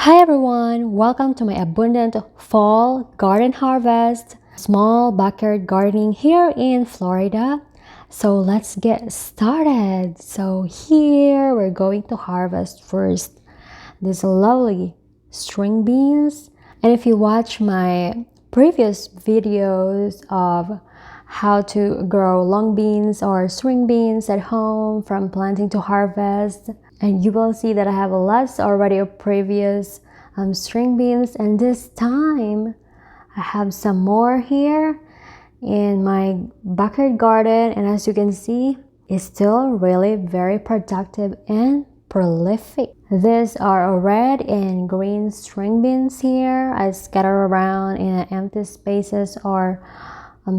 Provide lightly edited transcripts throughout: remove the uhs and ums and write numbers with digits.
Hi everyone, welcome to my abundant fall garden harvest, small backyard gardening here in Florida. So let's get started. So here we're going to harvest first these lovely string beans. And if you watch my previous videos of how to grow long beans or string beans at home from planting to harvest, and you will see that I have lots already of previous string beans, and this time I have some more here in my backyard garden, and as you can see, it's still really very productive and prolific. These are red and green string beans here. I scatter around in empty spaces or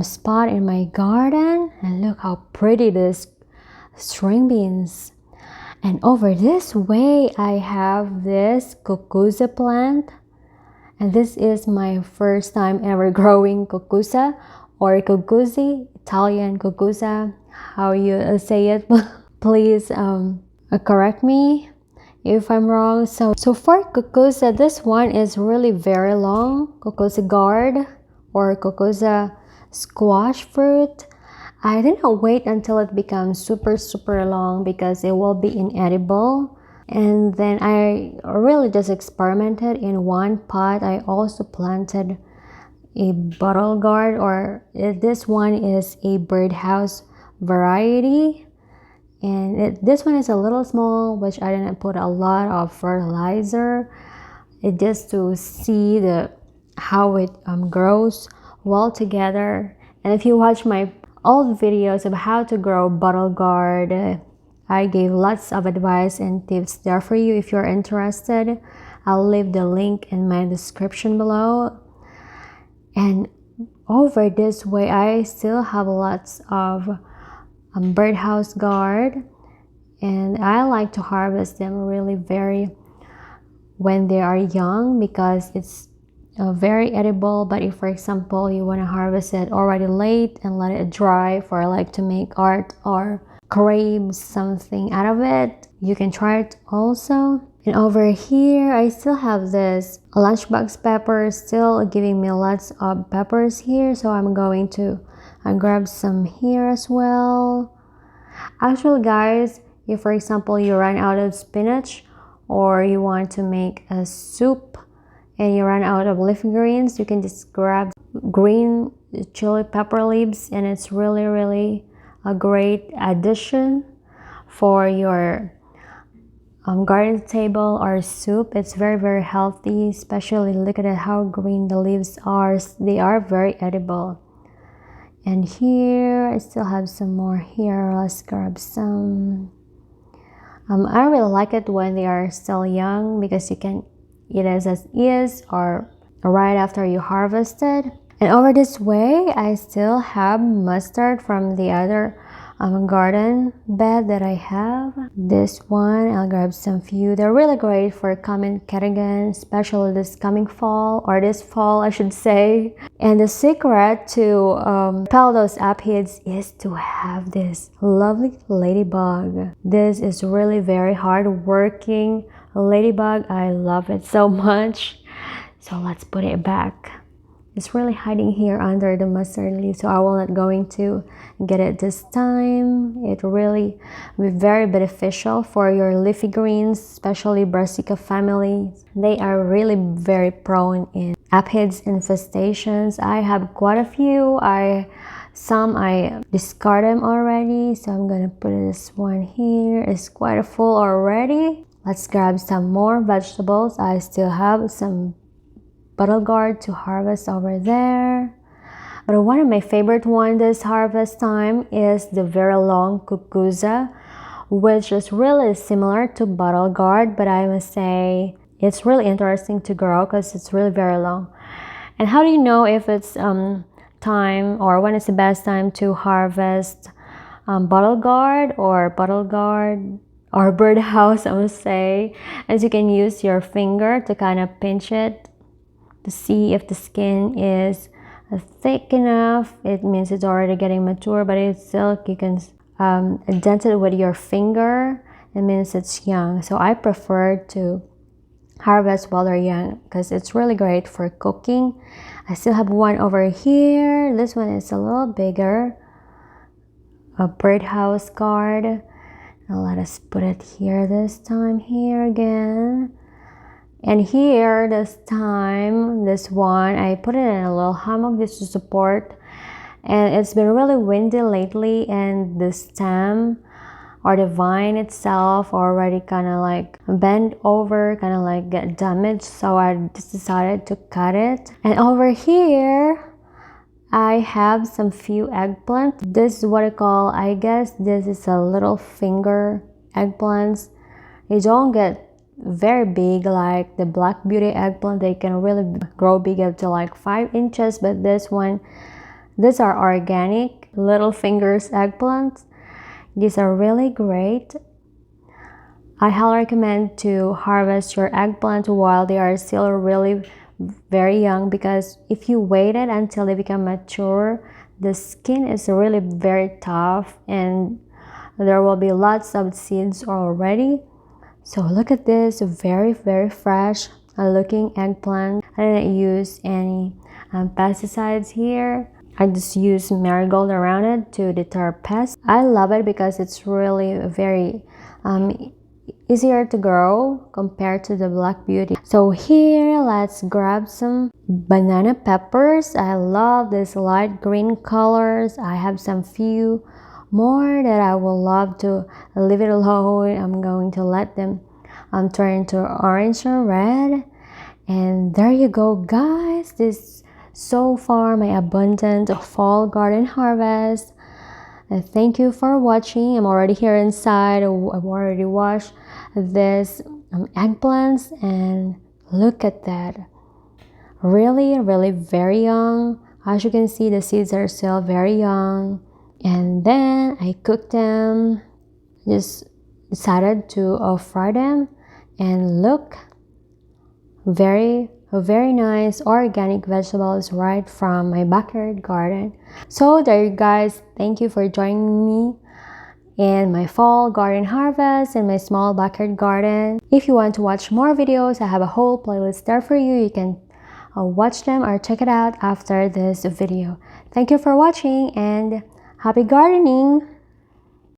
spot in my garden, and look how pretty this string beans. And over this way I have this Cocosa plant, and this is my first time ever growing Cocosa or Cocuzi, Italian Cocosa, how you say it. Please correct me if I'm wrong. So for Cocosa, this one is really very long, Cocosa gourd or Cocosa squash fruit. I didn't wait until it becomes super long because it will be inedible. And then I really just experimented in one pot. I also planted a bottle gourd, or this one is a birdhouse variety. And this one is a little small, which I didn't put a lot of fertilizer. It just to see how it grows well together. And if you watch my old videos of how to grow bottle gourd, I gave lots of advice and tips there for you if you're interested. I'll leave the link in my description below. And over this way I still have lots of birdhouse gourd, and I like to harvest them really very when they are young because it's very edible. But if for example you want to harvest it already late and let it dry for like to make art or crave something out of it, you can try it also. And over here I still have this lunchbox peppers, still giving me lots of peppers here, so I'm going to grab some here as well. Actually guys, if for example you run out of spinach or you want to make a soup and you run out of leafy greens, you can just grab green chili pepper leaves, and it's really a great addition for your garden table or soup. It's very healthy, especially look at how green the leaves are. They are very edible. And here I still have some more here. Let's grab some. I really like it when they are still young because you can eat it as is or right after you harvested. And over this way I still have mustard from the other garden bed that I have. This one I'll grab some few. They're really great for coming cardigan, especially this coming fall, or this fall I should say. And the secret to repel those aphids is to have this lovely ladybug. This is really very hard working ladybug. I love it so much. So let's put it back. It's really hiding here under the mustard leaf, so I will not going to get it this time. It really will be very beneficial for your leafy greens, especially brassica family. They are really very prone in aphids infestations. I have quite a few. Some I discard them already, so I'm gonna put this one here. It's quite full already. Let's grab some more vegetables. I still have some bottle gourd to harvest over there. But one of my favorite ones this harvest time is the very long kukuza, which is really similar to bottle gourd, but I must say it's really interesting to grow because it's really very long. And how do you know if it's time or when is the best time to harvest bottle gourd or birdhouse, I must say, as you can use your finger to kind of pinch it to see if the skin is thick enough. It means it's already getting mature, but it's still, you can dent it with your finger. It means it's young. So I prefer to harvest while they're young because it's really great for cooking. I still have one over here. This one is a little bigger, a birdhouse gourd. Now let us put it here this time, here again. And here this time, this one, I put it in a little hammock just to support. And it's been really windy lately, and the stem or the vine itself already kind of like bent over, kind of like get damaged, so I just decided to cut it. And over here I have some few eggplant. This is what I call, I guess this is a little finger eggplants. They don't get very big like the black beauty eggplant. They can really grow big up to like 5 inches, but this one, these are organic little fingers eggplants. These are really great. I highly recommend to harvest your eggplant while they are still really very young, because if you waited until they become mature, the skin is really very tough and there will be lots of seeds already. So look at this, very fresh looking eggplant. I didn't use any pesticides here. I just use marigold around it to deter pests. I love it because it's really very easier to grow compared to the black beauty. So here, let's grab some banana peppers. I love these light green colors. I have some few more that I will love to leave it alone. I'm going to let them turn into orange or red. And there you go, guys. This so far my abundant fall garden harvest. Thank you for watching. I'm already here inside. I've already washed this eggplants, and look at that, really very young. As you can see, the seeds are still very young. And then I cooked them, just decided to fry them, and look, very nice organic vegetables right from my backyard garden. So there you guys, thank you for joining me in my fall garden harvest in my small backyard garden. If you want to watch more videos, I have a whole playlist there for you. You can watch them or check it out after this video. Thank you for watching and happy gardening!